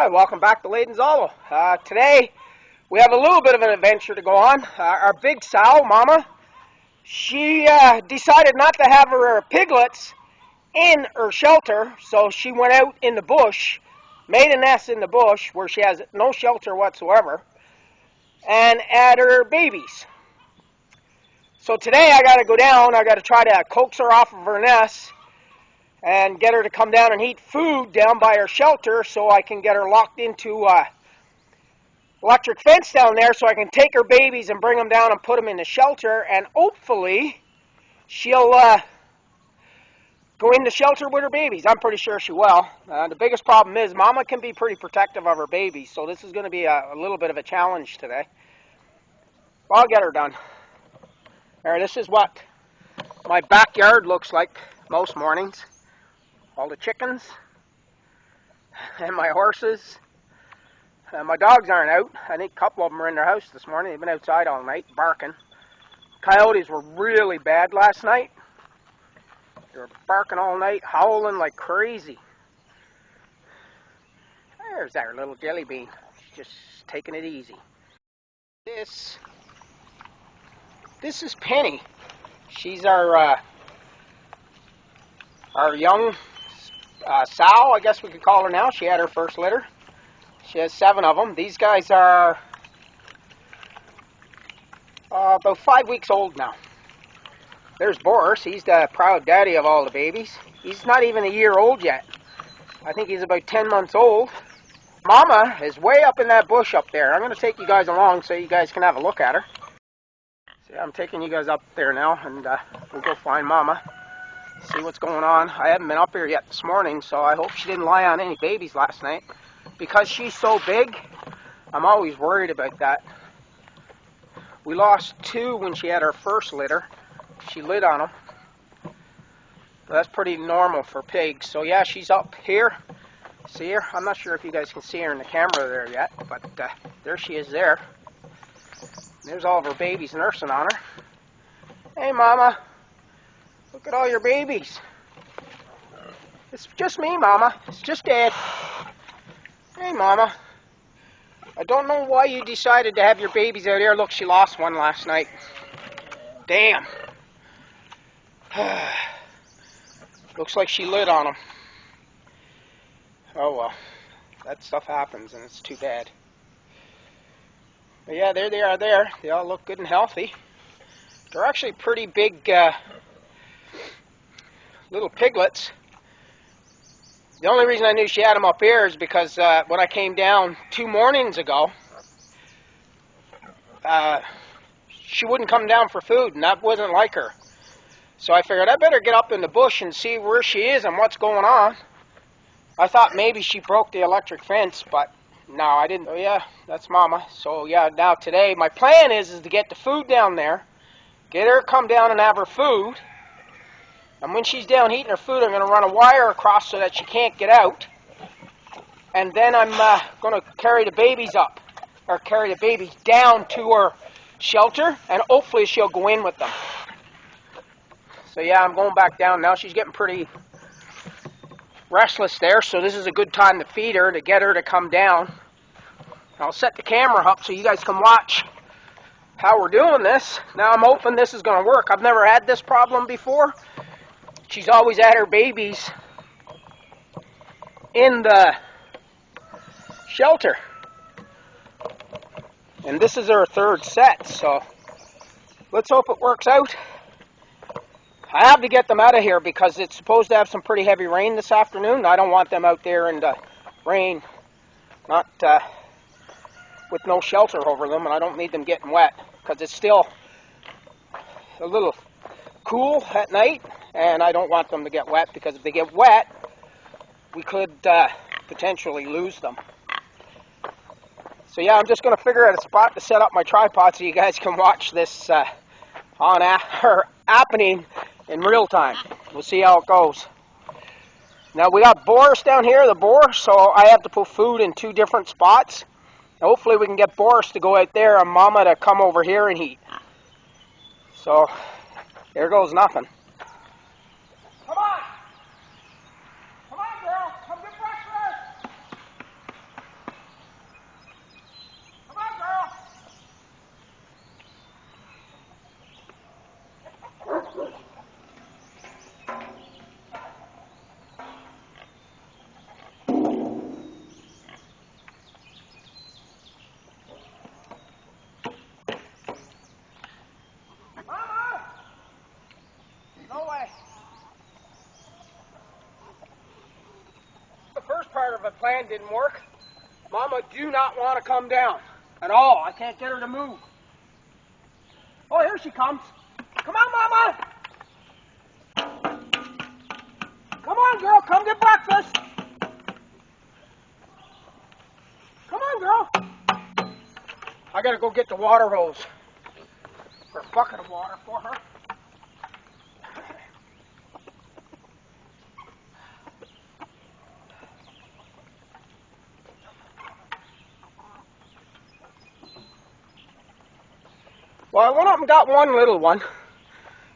Hi, welcome back to Layden's Hollow. Today we have a little bit of an adventure to go on. Our big sow, Mama, she decided not to have her piglets in her shelter, so she went out in the bush, made a nest in the bush where she has no shelter whatsoever, and had her babies. So today I got to go down, I got to try to coax her off of her nest and get her to come down and eat food down by her shelter so I can get her locked into electric fence down there so I can take her babies and bring them down and put them in the shelter, and hopefully she'll go in the shelter with her babies. I'm pretty sure she will. The biggest problem is Mama can be pretty protective of her babies, so this is going to be a little bit of a challenge today. Well, I'll get her done. All right, this is what my backyard looks like most mornings. All the chickens and my horses. My dogs aren't out. I think a couple of them are in their house this morning. They've been outside all night barking. Coyotes were really bad last night. They were barking all night, howling like crazy. There's our little jelly bean. She's just taking it easy. This is Penny. She's our young sow, I guess we could call her now. She had her first litter. She has 7 of them. These guys are about 5 weeks old now. There's Boris. He's the proud daddy of all the babies. He's not even a year old yet. I think he's about 10 months old. Mama is way up in that bush up there. I'm going to take you guys along so you guys can have a look at her. So I'm taking you guys up there now, and we'll go find Mama. See what's going on. I haven't been up here yet this morning, so I hope she didn't lie on any babies last night. Because she's so big, I'm always worried about that. We lost 2 when she had her first litter. She lit on them. That's pretty normal for pigs. So yeah, she's up here. See her? I'm not sure if you guys can see her in the camera there yet, but there she is there. There's all of her babies nursing on her. Hey, Mama. Look at all your babies. It's just me, Mama. It's just Dad. Hey, Mama. I don't know why you decided to have your babies out here. Look, she lost one last night. Damn. Looks like she lit on them. Oh, well. That stuff happens, and it's too bad. But yeah, there they are there. They all look good and healthy. They're actually pretty big little piglets. The only reason I knew she had them up here is because when I came down 2 mornings ago, she wouldn't come down for food, and that wasn't like her. So I figured I better get up in the bush and see where she is and what's going on. I thought maybe she broke the electric fence, but no, I didn't. Oh yeah, that's Mama. So yeah, now today my plan is to get the food down there, get her to come down and have her food. And when she's down eating her food, I'm going to run a wire across so that she can't get out. And then I'm going to carry the babies up, or carry the babies down to her shelter, and hopefully she'll go in with them. So yeah, I'm going back down now. She's getting pretty restless there, so this is a good time to feed her, to get her to come down. I'll set the camera up so you guys can watch how we're doing this. Now I'm hoping this is going to work. I've never had this problem before. She's always had her babies in the shelter. And this is her 3rd set, so let's hope it works out. I have to get them out of here because it's supposed to have some pretty heavy rain this afternoon. I don't want them out there in the rain, not with no shelter over them, and I don't need them getting wet because it's still a little cool at night. And I don't want them to get wet, because if they get wet, we could potentially lose them. So yeah, I'm just going to figure out a spot to set up my tripod so you guys can watch this happening in real time. We'll see how it goes. Now we got Boris down here, the boar, so I have to put food in 2 different spots. Hopefully we can get Boris to go out there and Mama to come over here and eat. So there goes nothing. Come on! Come on, girl! Come get breakfast! part of the plan didn't work. Mama do not want to come down at all. I can't get her to move. Oh, here she comes. Come on, Mama. Come on, girl. Come get breakfast. Come on, girl. I gotta go get the water hose. Or a bucket of water for her. Well, I went up and got one little one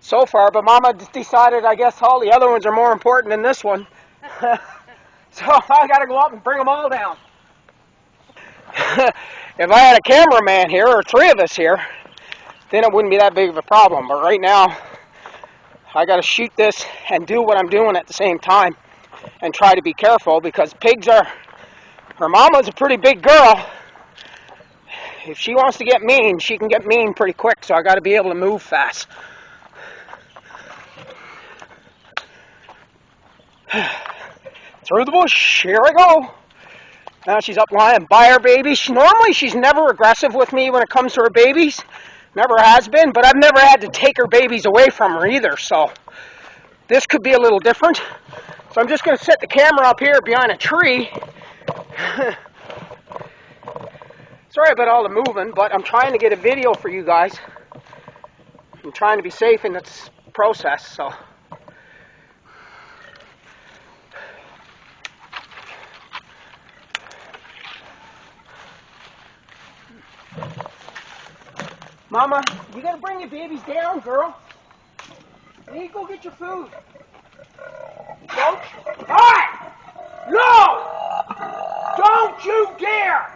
so far, but Mama decided, I guess, all the other ones are more important than this one. So I got to go up and bring them all down. If I had a cameraman here, or three of us here, then it wouldn't be that big of a problem. But right now, I got to shoot this and do what I'm doing at the same time and try to be careful because pigs are, her Mama's a pretty big girl. If she wants to get mean, she can get mean pretty quick, so I got to be able to move fast. Through the bush, here I go. Now she's up lying by her babies. Normally she's never aggressive with me when it comes to her babies. Never has been, but I've never had to take her babies away from her either, so this could be a little different. So I'm just going to set the camera up here behind a tree. Sorry about all the moving, but I'm trying to get a video for you guys. I'm trying to be safe in this process, so. Mama, you gotta bring your babies down, girl. You need to go get your food. Don't. Hi! No! Don't you dare!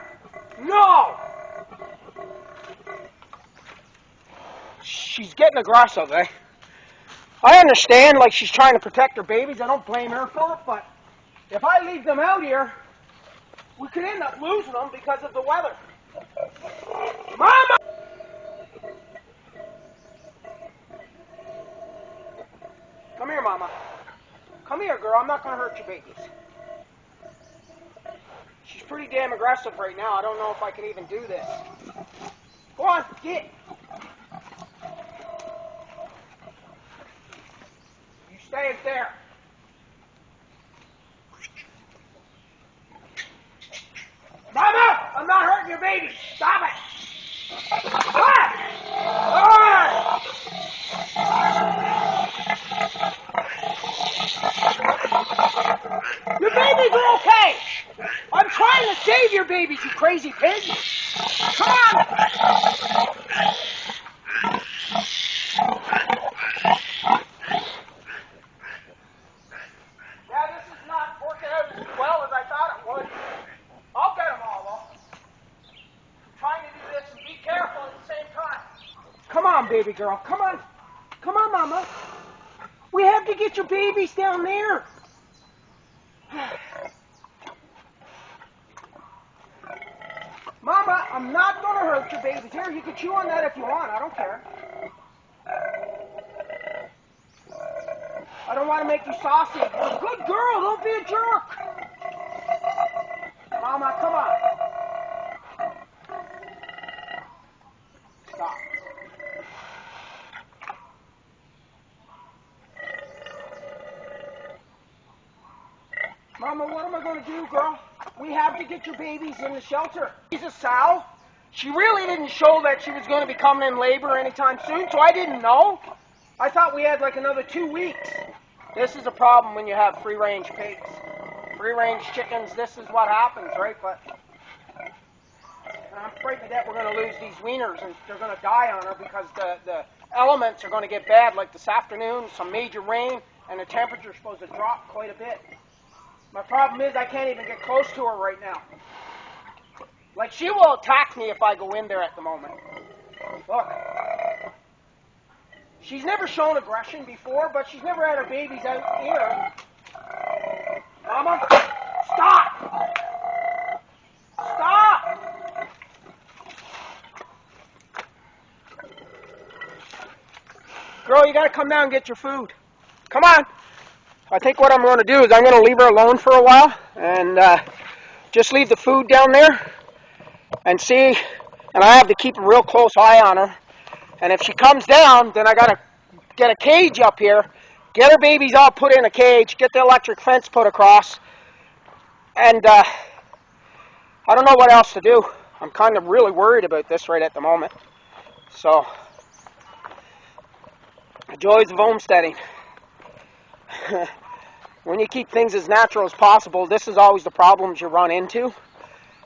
No! She's getting aggressive, eh? I understand, like she's trying to protect her babies. I don't blame her for it, but if I leave them out here, we could end up losing them because of the weather. Mama! Come here, Mama. Come here, girl. I'm not going to hurt your babies. She's pretty damn aggressive right now. I don't know if I can even do this. Go on, get. You stay there. Mama, I'm not hurting your baby. Stop it. Ah! Ah! Your babies are okay. I'm trying to save your babies, you crazy pig. Come on. Yeah, this is not working out as well as I thought it would. I'll get them all, though. I'm trying to do this and be careful at the same time. Come on, baby girl. Come on. Come on, Mama. We have to get your babies down there. Mama, I'm not going to hurt your babies. Here, you can chew on that if you want. I don't care. I don't want to make you saucy. Good girl, don't be a jerk. Mama, come on. Stop. Mama, what am I going to do, girl? We have to get your babies in the shelter. She's a sow. She really didn't show that she was going to be coming in labor anytime soon, so I didn't know. I thought we had like another 2 weeks. This is a problem when you have free-range pigs. Free-range chickens, this is what happens, right? But I'm afraid that we're going to lose these weaners and they're going to die on her because the elements are going to get bad, like this afternoon, some major rain, and the temperature's supposed to drop quite a bit. My problem is I can't even get close to her right now. Like, she will attack me if I go in there at the moment. Look. She's never shown aggression before, but she's never had her babies out here. Mama, stop! Stop! Girl, you gotta come down and get your food. Come on. I think what I'm going to do is I'm going to leave her alone for a while and just leave the food down there and see. And I have to keep a real close eye on her. And if she comes down, then I got to get a cage up here, get her babies all put in a cage, get the electric fence put across, and I don't know what else to do. I'm kind of really worried about this right at the moment. So, the joys of homesteading. When you keep things as natural as possible, this is always the problems you run into,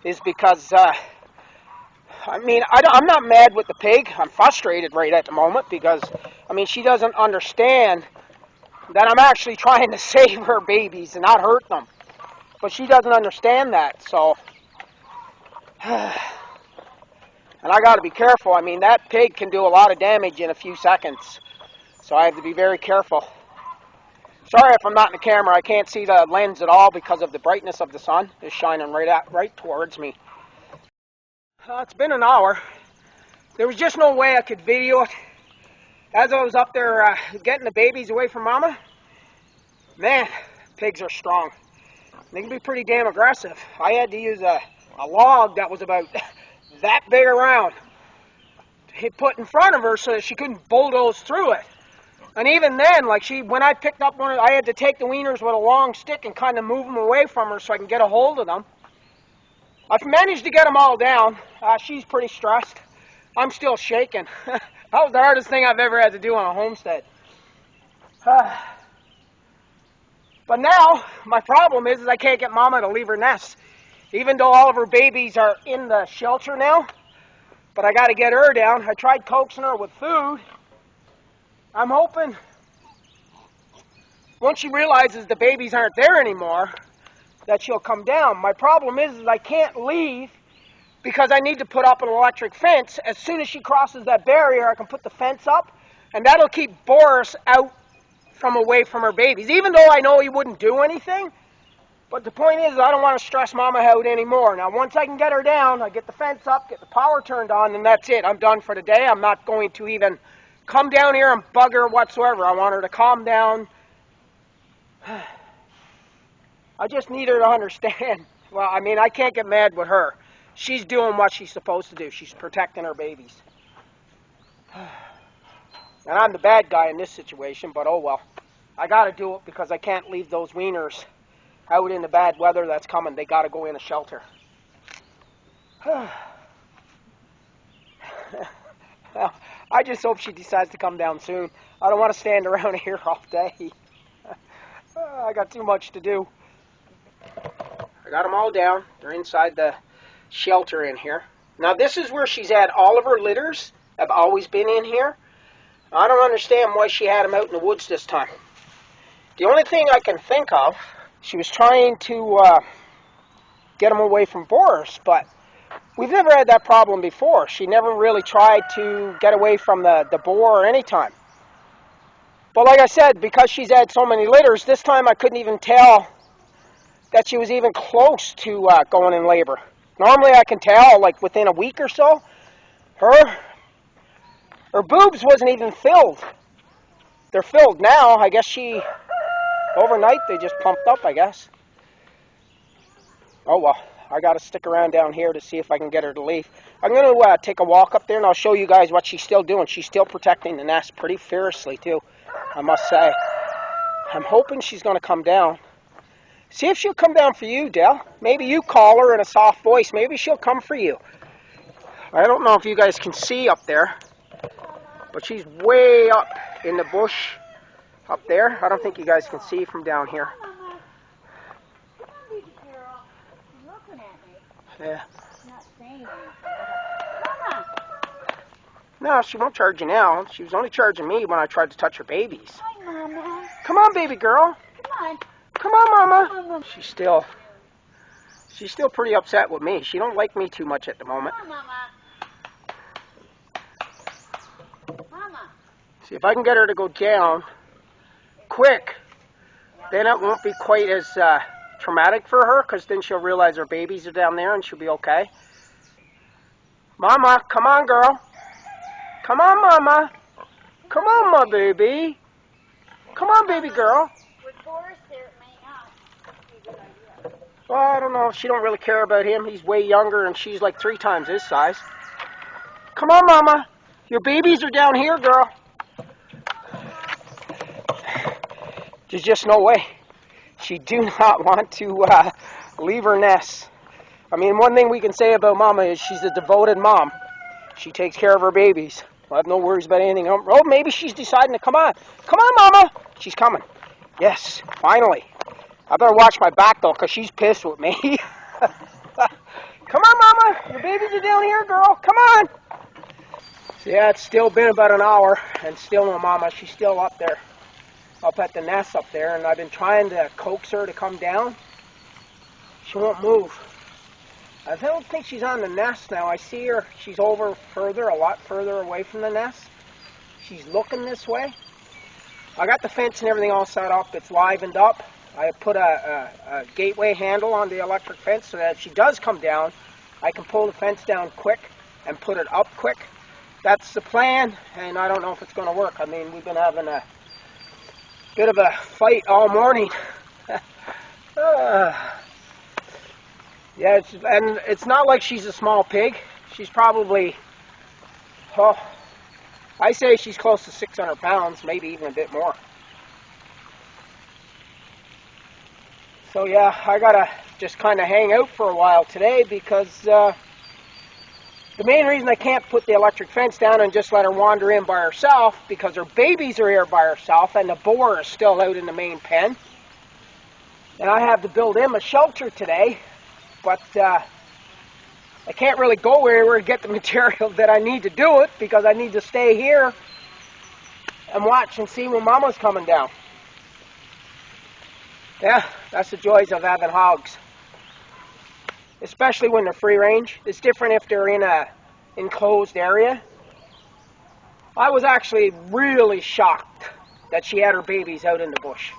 is because, I mean, I'm not mad with the pig. I'm frustrated right at the moment because, I mean, she doesn't understand that I'm actually trying to save her babies and not hurt them. But she doesn't understand that, so. And I got to be careful. I mean, that pig can do a lot of damage in a few seconds. So I have to be very careful. Sorry if I'm not in the camera. I can't see the lens at all because of the brightness of the sun. It's shining right towards me. It's been an hour. There was just no way I could video it. As I was up there getting the babies away from Mama, man, pigs are strong. They can be pretty damn aggressive. I had to use a log that was about that big around to put in front of her so that she couldn't bulldoze through it. And even then, like when I picked up one, I had to take the weaners with a long stick and kind of move them away from her so I can get a hold of them. I've managed to get them all down. She's pretty stressed. I'm still shaking. That was the hardest thing I've ever had to do on a homestead. But now, my problem is I can't get Mama to leave her nest. Even though all of her babies are in the shelter now, but I got to get her down. I tried coaxing her with food. I'm hoping once she realizes the babies aren't there anymore, that she'll come down. My problem is I can't leave because I need to put up an electric fence. As soon as she crosses that barrier, I can put the fence up, and that'll keep Boris out from away from her babies. Even though I know he wouldn't do anything, but the point is I don't want to stress Mama out anymore. Now, once I can get her down, I get the fence up, get the power turned on, and that's it. I'm done for the day. I'm not going to even come down here and bug her whatsoever. I want her to calm down. I just need her to understand. Well, I mean, I can't get mad with her. She's doing what she's supposed to do. She's protecting her babies. And I'm the bad guy in this situation, but oh well. I got to do it because I can't leave those weaners out in the bad weather that's coming. They got to go in a shelter. Well, I just hope she decides to come down soon. I don't want to stand around here all day. I got too much to do. I got them all down. They're inside the shelter in here. Now this is where she's had all of her litters. Have always been in here. I don't understand why she had them out in the woods this time. The only thing I can think of, she was trying to get them away from Boris, but we've never had that problem before. She never really tried to get away from the boar any time. But like I said, because she's had so many litters, this time I couldn't even tell that she was even close to going in labor. Normally I can tell like within a week or so. Her boobs wasn't even filled. They're filled now. I guess overnight they just pumped up, I guess. Oh well, I got to stick around down here to see if I can get her to leave. I'm going to take a walk up there and I'll show you guys what she's still doing. She's still protecting the nest pretty fiercely too, I must say. I'm hoping she's going to come down. See if she'll come down for you, Del. Maybe you call her in a soft voice. Maybe she'll come for you. I don't know if you guys can see up there, but she's way up in the bush up there. I don't think you guys can see from down here. Yeah. No, she won't charge you now. She was only charging me when I tried to touch her babies. Hi, Mama. Come on, baby girl. Come on. Come on, Mama. Mama. She's still pretty upset with me. She don't like me too much at the moment. Come on, Mama. Mama. See, if I can get her to go down quick, then it won't be quite as traumatic for her, because then she'll realize her babies are down there and she'll be okay. Mama, come on, girl. Come on, Mama. Come on, my baby. Come on, baby girl. With Boris there, it may not be a good idea. Well, I don't know. She don't really care about him. He's way younger, and she's like 3 times his size. Come on, Mama. Your babies are down here, girl. There's just no way. She do not want to leave her nest. I mean, one thing we can say about Mama is she's a devoted mom. She takes care of her babies. I have no worries about anything. Oh, maybe she's deciding to come on. Come on, Mama. She's coming. Yes, finally. I better watch my back, though, because she's pissed with me. Come on, Mama. Your babies are down here, girl. Come on. So, yeah, it's still been about an hour, and still no Mama. She's still up there, up at the nest up there, and I've been trying to coax her to come down. She won't move. I don't think she's on the nest now. I see her. She's over further, a lot further away from the nest. She's looking this way. I got the fence and everything all set up. It's livened up. I put a gateway handle on the electric fence so that if she does come down, I can pull the fence down quick and put it up quick. That's the plan, and I don't know if it's going to work. I mean, we've been having a bit of a fight all morning. Yeah, and it's not like she's a small pig. She's probably, oh, I say she's close to 600 pounds, maybe even a bit more. So yeah, I gotta just kind of hang out for a while today because the main reason I can't put the electric fence down and just let her wander in by herself because her babies are here by herself and the boar is still out in the main pen. And I have to build him a shelter today, but I can't really go anywhere to get the material that I need to do it because I need to stay here and watch and see when Mama's coming down. Yeah, that's the joys of having hogs. Especially when they're free range. It's different if they're in a enclosed area. I was actually really shocked that she had her babies out in the bush.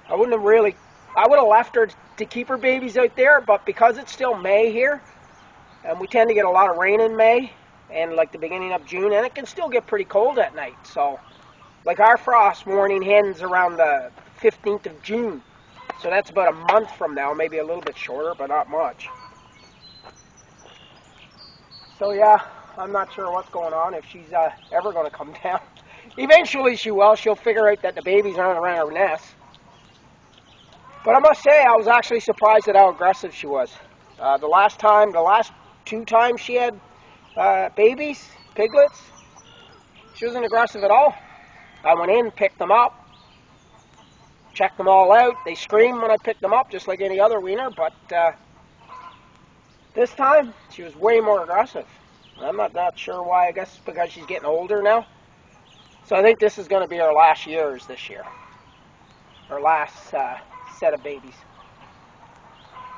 I would have left her to keep her babies out there, but because it's still May here, and we tend to get a lot of rain in May, and like the beginning of June, and it can still get pretty cold at night. So, like our frost warning ends around the 15th of June. So that's about a month from now, maybe a little bit shorter, but not much. So yeah, I'm not sure what's going on, if she's ever going to come down. Eventually she will. She'll figure out that the babies aren't around her nest. But I must say, I was actually surprised at how aggressive she was. The last 2 times she had babies, piglets, she wasn't aggressive at all. I went in, picked them up, checked them all out. They screamed when I picked them up, just like any other wiener, but this time, she was way more aggressive. I'm not sure why. I guess it's because she's getting older now. So I think this is going to be her last years this year. Her last set of babies.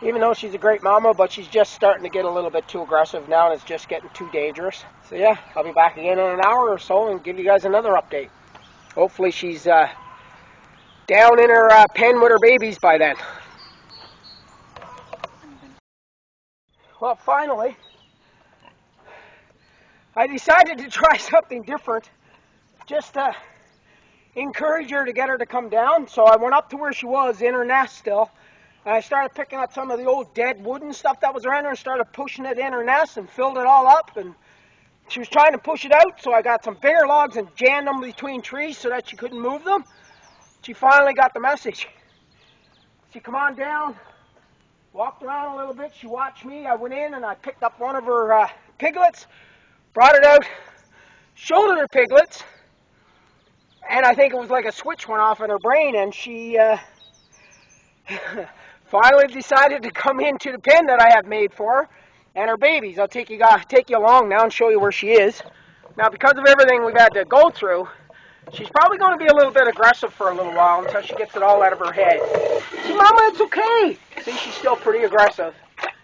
Even though she's a great mama, but she's just starting to get a little bit too aggressive now, and it's just getting too dangerous. So yeah, I'll be back again in an hour or so and give you guys another update. Hopefully she's down in her pen with her babies by then. Well, finally, I decided to try something different, just to encourage her to get her to come down. So I went up to where she was in her nest still, and I started picking up some of the old dead wood and stuff that was around her and started pushing it in her nest and filled it all up. And she was trying to push it out, so I got some bigger logs and jammed them between trees so that she couldn't move them. She finally got the message. She come on down. Walked around a little bit, she watched me, I went in and I picked up one of her piglets, brought it out, showed her the piglets, and I think it was like a switch went off in her brain, and she finally decided to come into the pen that I have made for her, and her babies. I'll take you along now and show you where she is. Now, because of everything we've had to go through, she's probably going to be a little bit aggressive for a little while until she gets it all out of her head. See, Mama, it's okay. See, she's still pretty aggressive.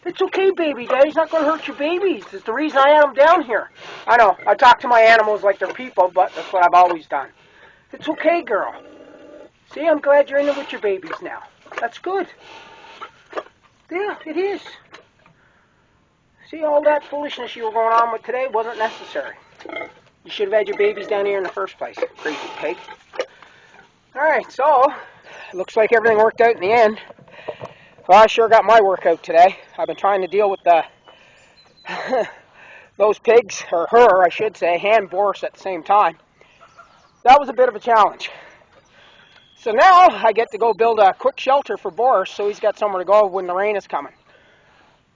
It's okay, baby. Daddy's not going to hurt your babies. It's the reason I had them down here. I know, I talk to my animals like they're people, but that's what I've always done. It's okay, girl. See, I'm glad you're in there with your babies now. That's good. Yeah, it is. See, all that foolishness you were going on with today wasn't necessary. You should have had your babies down here in the first place, crazy pig. Alright, so, looks like everything worked out in the end. Well, I sure got my workout today. I've been trying to deal with the those pigs, or her, I should say, and Boris at the same time. That was a bit of a challenge. So now I get to go build a quick shelter for Boris so he's got somewhere to go when the rain is coming.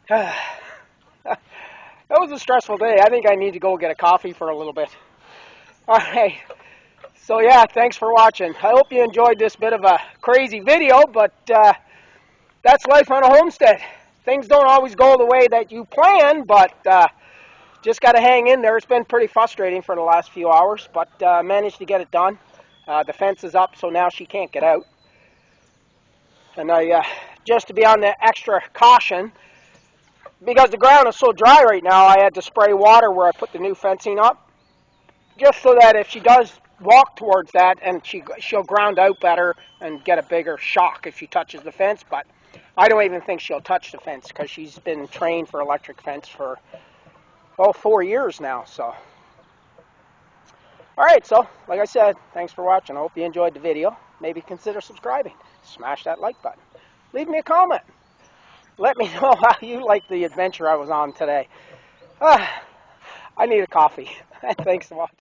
That was a stressful day. I think I need to go get a coffee for a little bit. All right. So yeah, thanks for watching. I hope you enjoyed this bit of a crazy video, but that's life on a homestead. Things don't always go the way that you plan, but just got to hang in there. It's been pretty frustrating for the last few hours, but managed to get it done. The fence is up, so now she can't get out. And just to be on the extra caution, because the ground is so dry right now, I had to spray water where I put the new fencing up, just so that if she does walk towards that, and she'll ground out better and get a bigger shock if she touches the fence. But I don't even think she'll touch the fence because she's been trained for electric fence for 4 years now. So, all right. So, like I said, thanks for watching. I hope you enjoyed the video. Maybe consider subscribing. Smash that like button. Leave me a comment. Let me know how you liked the adventure I was on today. I need a coffee. Thanks a lot.